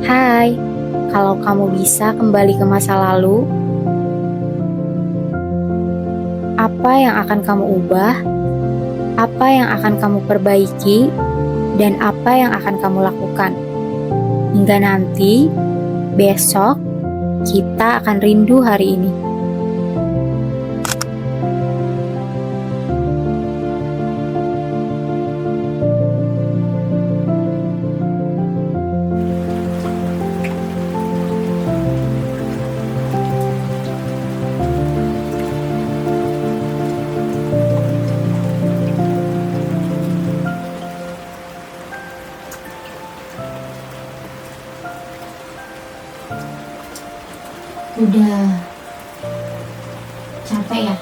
Hai, kalau kamu bisa kembali ke masa lalu, apa yang akan kamu ubah? Apa yang akan kamu perbaiki? Dan apa yang akan kamu lakukan? Hingga nanti, besok, kita akan rindu hari ini. Udah capek ya?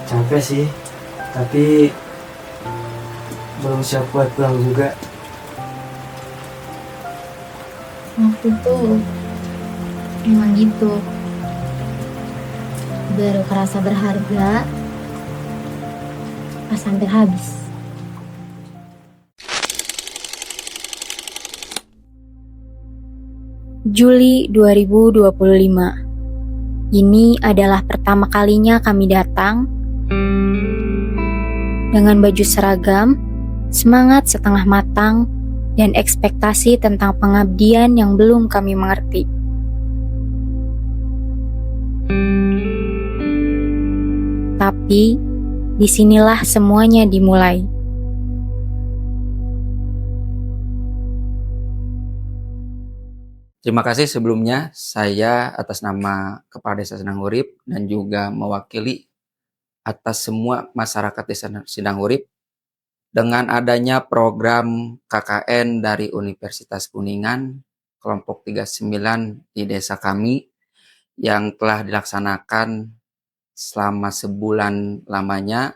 Capek sih, tapi belum siap buat pulang juga. Waktu itu emang gitu. Baru kerasa berharga pas hampir habis. Juli 2025. Ini adalah pertama kalinya kami datang dengan baju seragam, semangat setengah matang, dan ekspektasi tentang pengabdian yang belum kami mengerti. Tapi, disinilah semuanya dimulai. Terima kasih sebelumnya saya atas nama Kepala Desa Sindang Urip dan juga mewakili atas semua masyarakat Desa Sindang Urip dengan adanya program KKN dari Universitas Kuningan kelompok 39 di desa kami yang telah dilaksanakan selama sebulan lamanya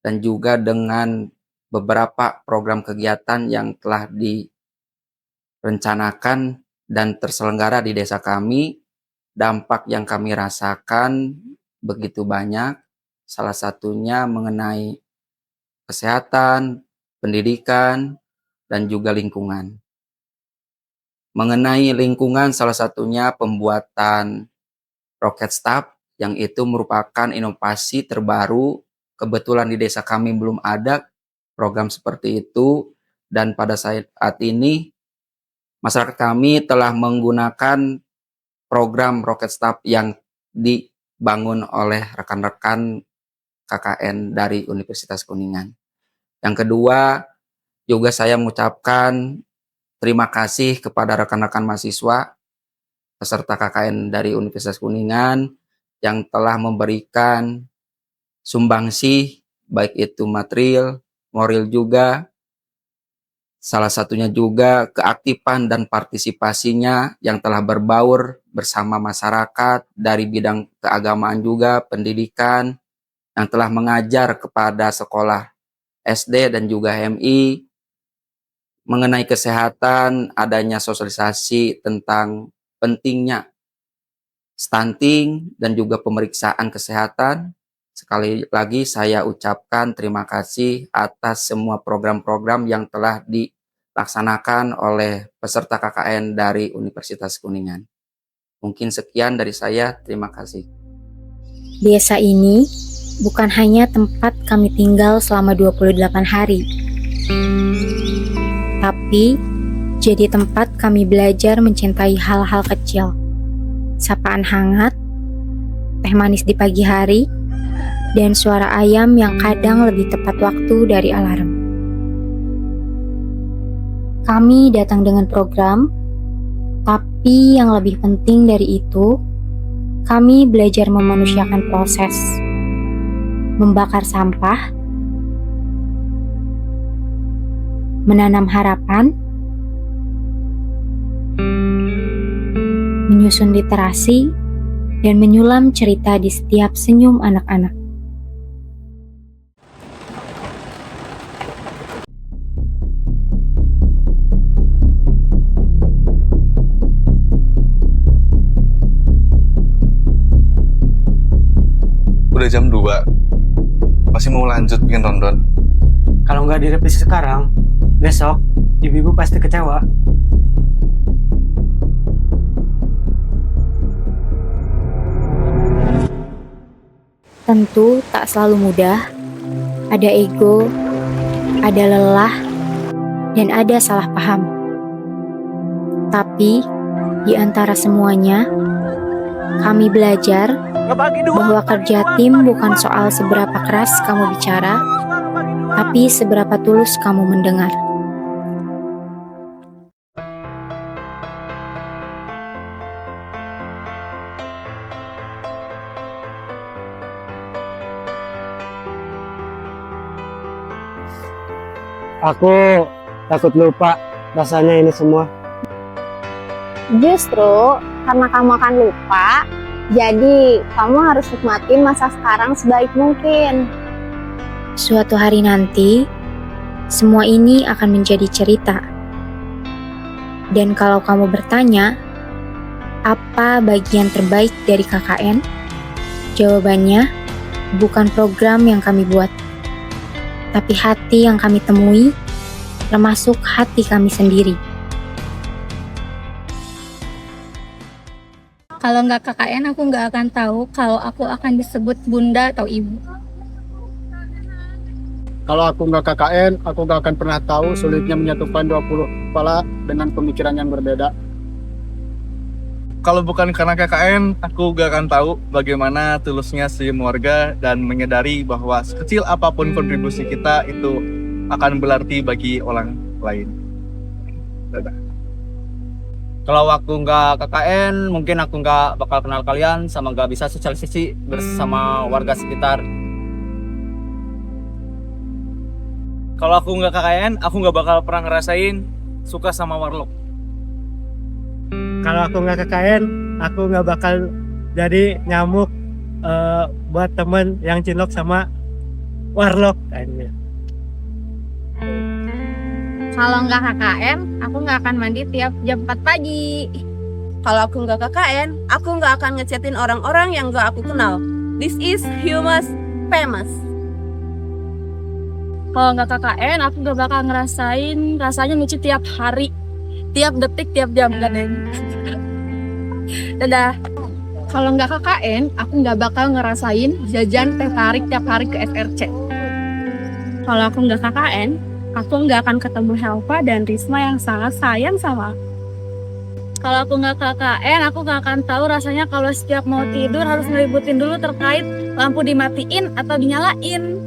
dan juga dengan beberapa program kegiatan yang telah direncanakan dan terselenggara di desa kami. Dampak yang kami rasakan begitu banyak, salah satunya mengenai kesehatan, pendidikan, dan juga lingkungan. Mengenai lingkungan, salah satunya pembuatan roket staf yang itu merupakan inovasi terbaru. Kebetulan di desa kami belum ada program seperti itu, dan pada saat ini masyarakat kami telah menggunakan program roket staf yang dibangun oleh rekan-rekan KKN dari Universitas Kuningan. Yang kedua, juga saya mengucapkan terima kasih kepada rekan-rekan mahasiswa peserta KKN dari Universitas Kuningan yang telah memberikan sumbangsi, baik itu material, moral juga. Salah satunya juga keaktifan dan partisipasinya yang telah berbaur bersama masyarakat dari bidang keagamaan juga, pendidikan, yang telah mengajar kepada sekolah SD dan juga MI, mengenai kesehatan, adanya sosialisasi tentang pentingnya stunting dan juga pemeriksaan kesehatan. Sekali lagi saya ucapkan terima kasih atas semua program-program yang telah dilaksanakan oleh peserta KKN dari Universitas Kuningan. Mungkin sekian dari saya, terima kasih. Desa ini bukan hanya tempat kami tinggal selama 28 hari, tapi jadi tempat kami belajar mencintai hal-hal kecil. Sapaan hangat, teh manis di pagi hari, dan suara ayam yang kadang lebih tepat waktu dari alarm. Kami datang dengan program, tapi yang lebih penting dari itu, kami belajar memanusiakan proses, membakar sampah, menanam harapan, menyusun literasi, dan menyulam cerita di setiap senyum anak-anak. udah jam 2. Masih mau lanjut bikin ronron. Kalau nggak direvisi sekarang, besok ibu-ibu pasti kecewa. Tentu tak selalu mudah. Ada ego, ada lelah, dan ada salah paham. Tapi, di antara semuanya, kami belajar bahwa kerja tim bukan soal seberapa keras kamu bicara, tapi seberapa tulus kamu mendengar. Aku takut lupa rasanya ini semua. Justru karena kamu akan lupa, jadi kamu harus nikmatin masa sekarang sebaik mungkin. Suatu hari nanti, semua ini akan menjadi cerita. Dan kalau kamu bertanya, apa bagian terbaik dari KKN? Jawabannya, bukan program yang kami buat, tapi hati yang kami temui, termasuk hati kami sendiri. Kalau nggak KKN, aku nggak akan tahu kalau aku akan disebut bunda atau ibu. Kalau aku nggak KKN, aku nggak akan pernah tahu sulitnya menyatukan 20 kepala dengan pemikiran yang berbeda. Kalau bukan karena KKN, aku gak akan tahu bagaimana tulusnya si warga dan menyadari bahwa sekecil apapun kontribusi kita itu akan berarti bagi orang lain. Dadah. Kalau aku nggak KKN, mungkin aku nggak bakal kenal kalian sama nggak bisa sosialisasi bersama warga sekitar. Kalau aku nggak KKN, aku nggak bakal pernah ngerasain suka sama warlock. Kalau aku nggak KKN, aku nggak bakal jadi nyamuk buat temen yang cinlok sama warlock. Kalau nggak KKN, aku nggak akan mandi tiap jam 4 pagi. Kalau aku nggak KKN, aku nggak akan ngechatin orang-orang yang nggak aku kenal. This is Humus Famous. Kalau nggak KKN, aku nggak bakal ngerasain rasanya nyuci tiap hari, tiap detik, tiap jam, kan ya? Dadah. Kalau nggak KKN, aku nggak bakal ngerasain jajan teh tarik tiap hari ke SRC. Kalau aku nggak KKN, aku nggak akan ketemu Helva dan Risma yang sangat sayang sama aku. Kalau aku nggak KKN, aku nggak akan tahu rasanya kalau setiap mau tidur harus ngeributin dulu terkait lampu dimatiin atau dinyalain.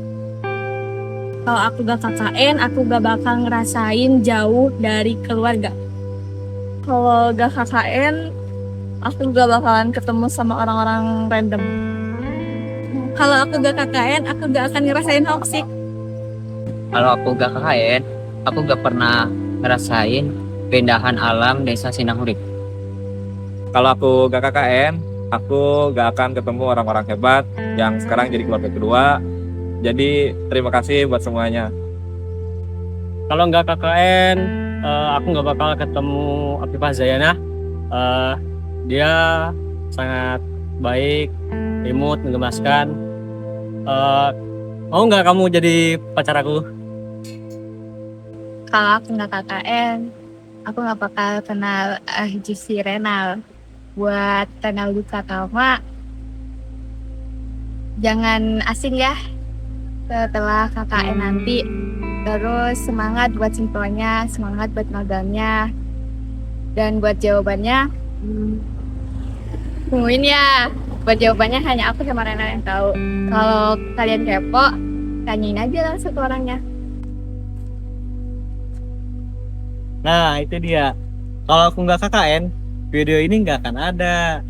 Kalau aku nggak KKN, aku nggak bakal ngerasain jauh dari keluarga. Kalau nggak KKN, aku nggak bakalan ketemu sama orang-orang random. Kalau aku nggak KKN, aku nggak akan ngerasain homesick. Kalau aku nggak KKN, aku nggak pernah ngerasain keindahan alam desa Sinahurip. Kalau aku nggak KKN, aku nggak akan ketemu orang-orang hebat yang sekarang jadi keluarga kedua. Jadi terima kasih buat semuanya. Kalau nggak KKN, aku nggak bakal ketemu Afifah Zayana. Dia sangat baik, imut, menggemaskan. Mau nggak kamu jadi pacar aku? Kalau aku nggak KKN, aku nggak bakal kenal Juicy Renal. Buat Renal Dukatama, jangan asing ya setelah KKN nanti. Terus semangat buat simpelnya, semangat buat magangnya, dan buat jawabannya tungguin ya. Buat jawabannya hanya aku sama Renal yang tahu. Kalau kalian kepo, tanyain aja langsung ke orangnya. Nah, itu dia. Kalau aku nggak KKN, video ini nggak akan ada.